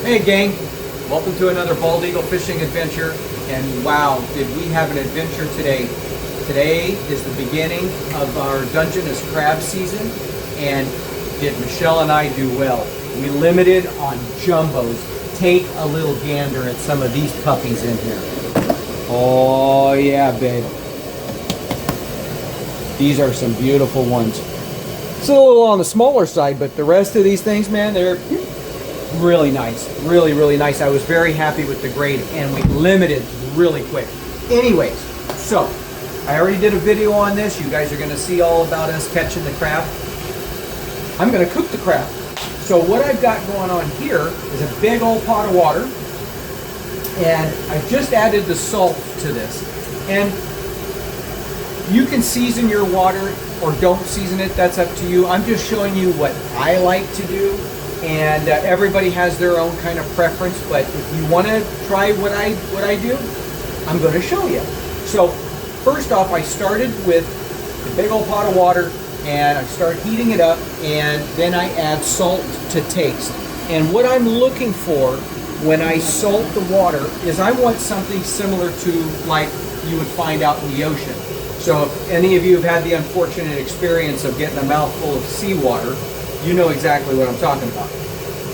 Hey gang, welcome to another bald eagle fishing adventure. And wow, did we have an adventure today. Today is the beginning of our Dungeness crab season, and did Michelle and I do well. We limited on jumbos. Take a little gander at some of these puppies in here. Oh yeah, babe. These are some beautiful ones. It's a little on the smaller side, but the rest of these things, man, they're really nice. Really nice. I was very happy with the grade, and we limited really quick. Anyways, so I already did a video on this. You guys are going to see all about us catching the crab. I'm going to cook the crab. So what I've got going on here is a big old pot of water, and I've just added the salt to this. And you can season your water or don't season it, that's up to you. I'm just showing you what I like to do, and everybody has their own kind of preference, but if you want to try what I do, I'm going to show you. So first off, I started with the big old pot of water, and I start heating it up, and then I add salt to taste. And what I'm looking for when I salt the water is I want something similar to like you would find out in the ocean. So if any of you have had the unfortunate experience of getting a mouthful of seawater, you know exactly what I'm talking about.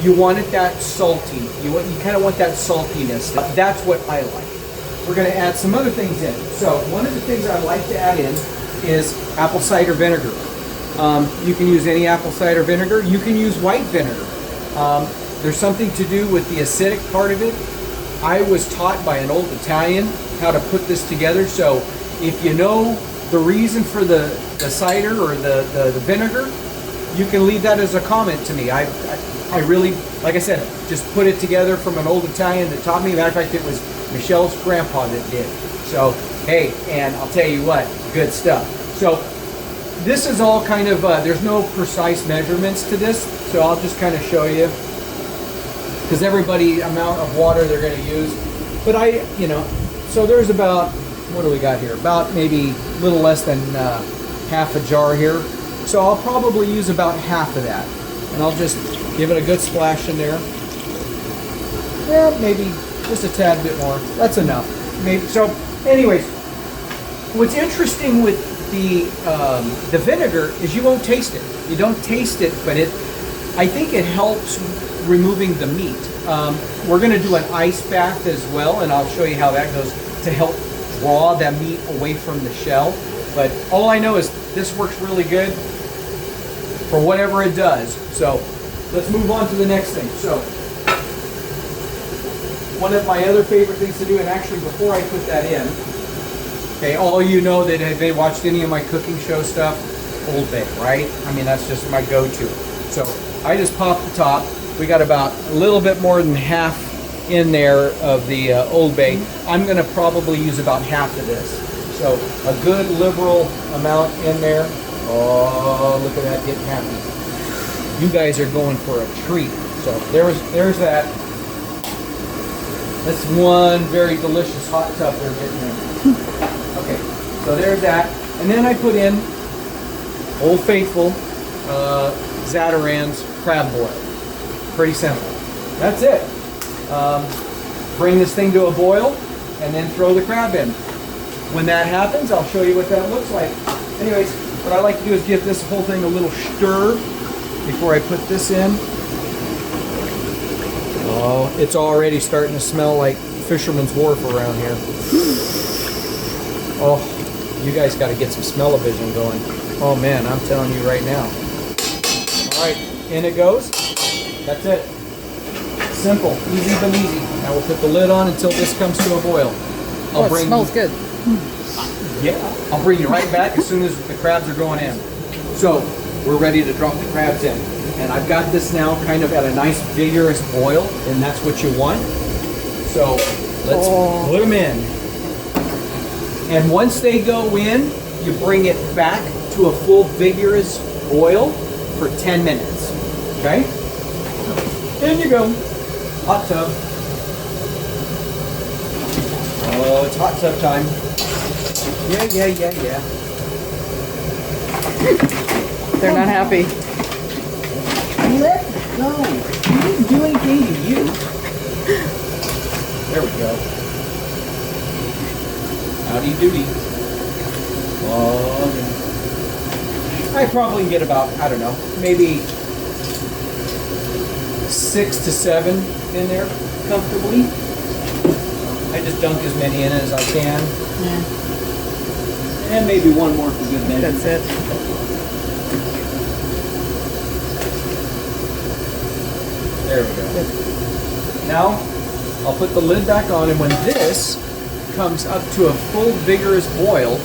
You want it that salty. You kind of want that saltiness. That's what I like. We're going to add some other things in. So one of the things I like to add in is apple cider vinegar. You can use any apple cider vinegar. You can use white vinegar. There's something to do with the acidic part of it. I was taught by an old Italian how to put this together. So if you know the reason for the cider or the vinegar, you can leave that as a comment to me. I really, like I said, just put it together from an old Italian that taught me. Matter of fact, it was Michelle's grandpa that did. So, hey, and I'll tell you what, good stuff. So, this is all kind of, there's no precise measurements to this, so I'll just kind of show you. Because everybody, amount of water they're going to use. But so there's about, what do we got here? About maybe a little less than half a jar here. So I'll probably use about half of that. And I'll just give it a good splash in there. Yeah, maybe just a tad bit more. That's enough. Maybe. So anyways, what's interesting with the vinegar is you won't taste it. You don't taste it, but I think it helps removing the meat. We're going to do an ice bath as well, and I'll show you how that goes to help draw that meat away from the shell. But all I know is this works really good for whatever it does. So let's move on to the next thing. So one of my other favorite things to do, and actually before I put that in, okay, all you know that have watched any of my cooking show stuff, Old Bay, right? I mean, that's just my go-to. So I just pop the top. We got about a little bit more than half in there of the Old Bay. I'm going to probably use about half of this. So a good liberal amount in there. Oh, look at that getting happy. You guys are going for a treat. So there's that. That's one very delicious hot tub they're getting in. Okay, so there's that. And then I put in Old Faithful Zatarain's crab boil. Pretty simple. That's it. Bring this thing to a boil and then throw the crab in. When that happens, I'll show you what that looks like. Anyways, what I like to do is give this whole thing a little stir before I put this in. Oh, it's already starting to smell like Fisherman's Wharf around here. Oh, you guys got to get some smell-o-vision going. Oh man, I'm telling you right now. All right, in it goes. That's it. Simple, easy but easy. Now we'll put the lid on until this comes to a boil. It smells good. Yeah, I'll bring you right back as soon as the crabs are going in. So we're ready to drop the crabs in. And I've got this now kind of at a nice vigorous boil, and that's what you want. So let's put them in. And once they go in, you bring it back to a full vigorous boil for 10 minutes. Okay? In you go. Hot tub. Oh, it's hot tub time. Yeah. They're not happy. No, he didn't do anything to you. There we go. Howdy doody. Oh, I probably get about, I don't know, maybe 6 to 7 in there comfortably. I just dunk as many in as I can. Yeah. And maybe one more for good measure. That's it. There we go. Now, I'll put the lid back on, and when this comes up to a full vigorous boil,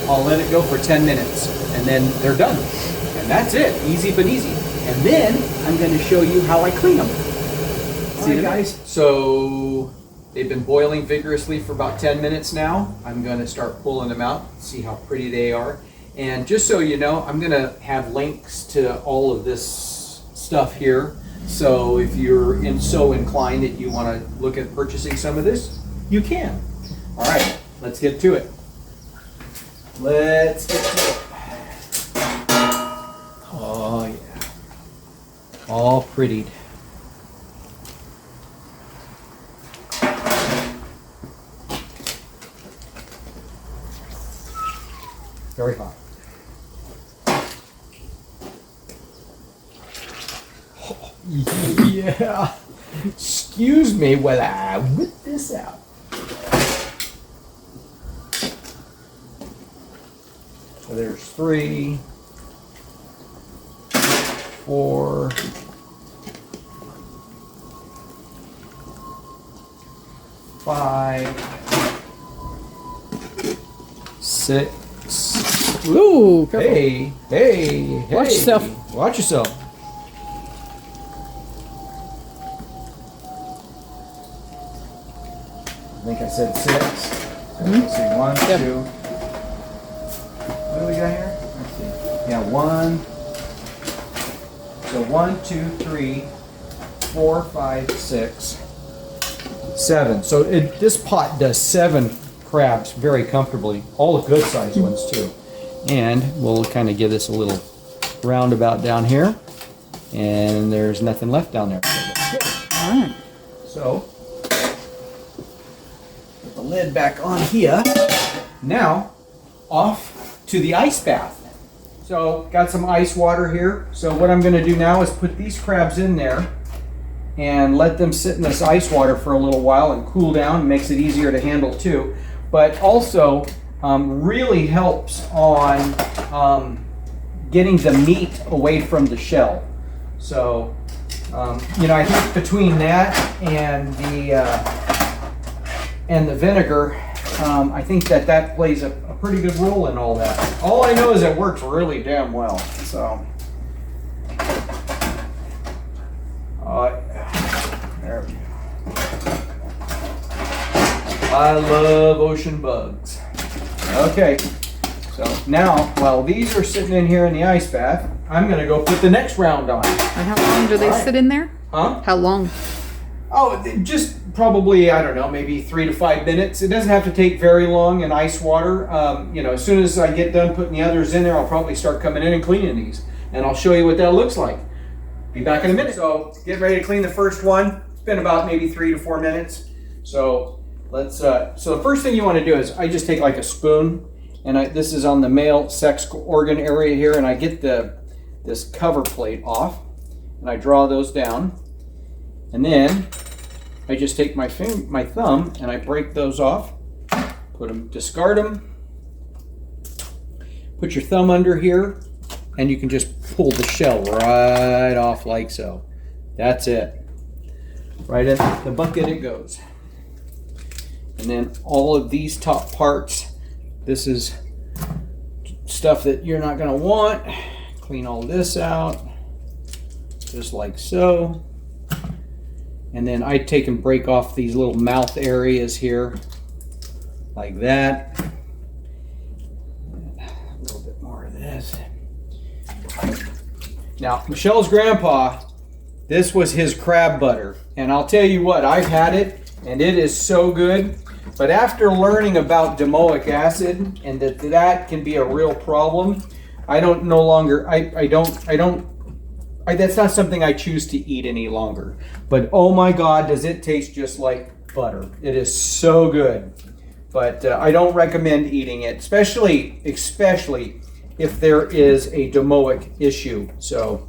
I'll let it go for 10 minutes, and then they're done. And that's it, easy but easy. And then I'm going to show you how I clean them. See you guys? So they've been boiling vigorously for about 10 minutes now. I'm going to start pulling them out, see how pretty they are. And just so you know, I'm going to have links to all of this stuff here. So if you're so inclined that you want to look at purchasing some of this, you can. All right, let's get to it. Let's get to it. Oh yeah, all prettied. Very hot. Oh, yeah. Excuse me while I whip this out. So there's 3, 4, 5, 6. Ooh, careful. Hey. Watch yourself. Watch yourself. I think I said 6. Let's see, 1, Yep. 2. What do we got here? Let's see. Yeah, 1. So 1, 2, 3, 4, 5, 6, 7. So this pot does 7 crabs very comfortably. All the good sized ones too. And we'll kind of give this a little roundabout down here. And there's nothing left down there. So that's good. All right. So put the lid back on here. Now off to the ice bath. So got some ice water here. So what I'm going to do now is put these crabs in there and let them sit in this ice water for a little while and cool down. It makes it easier to handle too. But also really helps on getting the meat away from the shell. So you know, I think between that and the vinegar, I think that plays a pretty good role in all that. All I know is it works really damn well. So, there we go. I love ocean bugs. Okay, so now while these are sitting in here in the ice bath, I'm gonna go put the next round on. And how long do they sit in there? Huh? How long? Oh, just probably, I don't know, maybe 3 to 5 minutes. It doesn't have to take very long in ice water. You know, as soon as I get done putting the others in there, I'll probably start coming in and cleaning these. And I'll show you what that looks like. Be back in a minute. So get ready to clean the first one. It's been about maybe 3 to 4 minutes. So let's, so the first thing you want to do is I just take like a spoon, and this is on the male sex organ area here, and I get this cover plate off, and I draw those down. And then I just take my thumb and I break those off, put them, discard them, put your thumb under here, and you can just pull the shell right off like so. That's it. Right in the bucket it goes. And then all of these top parts, this is stuff that you're not going to want. Clean all this out, just like so. And then I take and break off these little mouth areas here, like that. A little bit more of this. Now, Michelle's grandpa, this was his crab butter. And I'll tell you what, I've had it, and it is so good. But after learning about domoic acid, and that can be a real problem, I don't that's not something I choose to eat any longer. But oh my God, does it taste just like butter. It is so good. But I don't recommend eating it, especially if there is a domoic issue. So,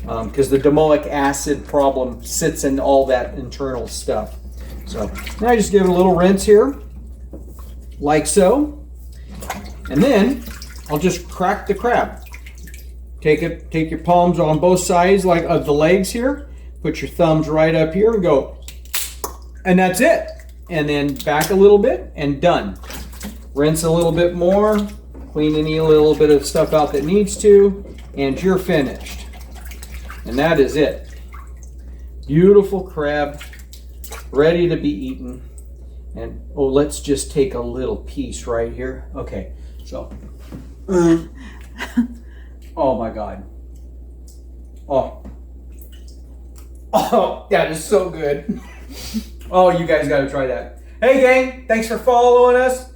because the domoic acid problem sits in all that internal stuff. So now I just give it a little rinse here, like so. And then I'll just crack the crab. Take your palms on both sides like of the legs here. Put your thumbs right up here and go. And that's it. And then back a little bit and done. Rinse a little bit more. Clean any little bit of stuff out that needs to. And you're finished. And that is it. Beautiful crab. Ready to be eaten. And oh, let's just take a little piece right here. Okay, so. Oh my God. Oh, that is so good. Oh, you guys got to try that. Hey gang, thanks for following us.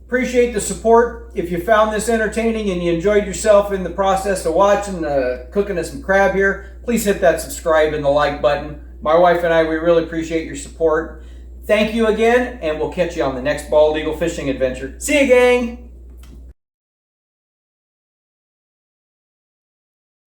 Appreciate the support. If you found this entertaining and you enjoyed yourself in the process of watching cooking us some crab here, please hit that subscribe and the like button. My wife and I, we really appreciate your support. Thank you again, and we'll catch you on the next bald eagle fishing adventure. See you, gang.